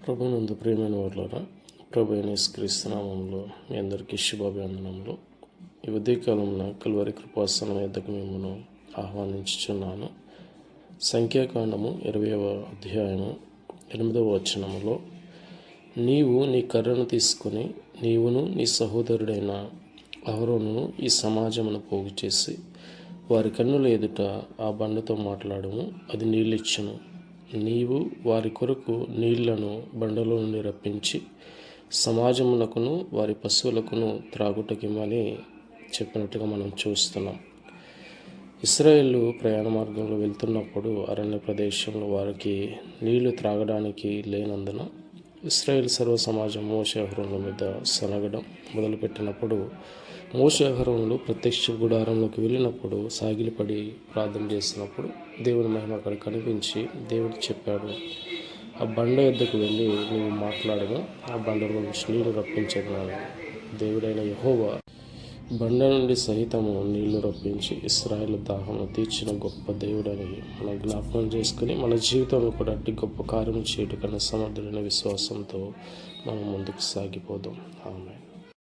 ప్రభునందు ప్రియమైన వారులారా, ప్రభు అయిన యేసుక్రీస్తు నామములో మీ అందరికీ శుభాభివందనములు. ఈ ఉదయకాలంలో కల్వరి కృపాసనం యొద్దకు మిమ్మల్ని ఆహ్వానించుచున్నాను. సంఖ్యాకాండము 20వ అధ్యాయము 8వ వచనములో, నీవు నీ కర్రను తీసుకొని నీవును నీ సహోదరుడైన అహరోనును ఈ సమాజమును పోగు చేసి వారి కన్నుల ఎదుట ఆ బండతో మాట్లాడము, అది నీళ్ళిచ్చును. నీవు వారి కొరకు నీళ్లను బండలో నుండి రప్పించి సమాజమునకును వారి పశువులకును త్రాగుటకిమ్మని చెప్పినట్టుగా మనం చూస్తున్నాం. ఇశ్రాయేలు ప్రయాణ మార్గంలో వెళ్తున్నప్పుడు అరణ్య ప్రదేశంలో వారికి నీళ్లు త్రాగడానికి లేనందున ఇశ్రాయేల్ సర్వ సమాజం మోషే అహరోనుల మీద సనగడం మొదలుపెట్టినప్పుడు, మోషే అహరోనులు ప్రత్యక్ష గుడారంలోకి వెళ్ళినప్పుడు సాగిలిపడి ప్రార్థన చేసినప్పుడు దేవుని మహిమ అక్కడ కనిపించి దేవుడు చెప్పాడు, ఆ బండ యొద్దకు వెళ్ళి నీవు మాట్లాడగా ఆ బండలో నుంచి నీళ్లు రప్పించగలను. దేవుడైన యెహోవా బండ నుండి సహితము నీళ్లు రప్పించి ఇశ్రాయేలు దాహము తీర్చిన గొప్ప దేవుడని మనం జ్ఞాపకం చేసుకుని మన జీవితంలో కూడా అట్టి గొప్ప కార్యం చేయటం కన్నా సమర్థుడైన విశ్వాసంతో మనం ముందుకు సాగిపోదాం. ఆమేన్.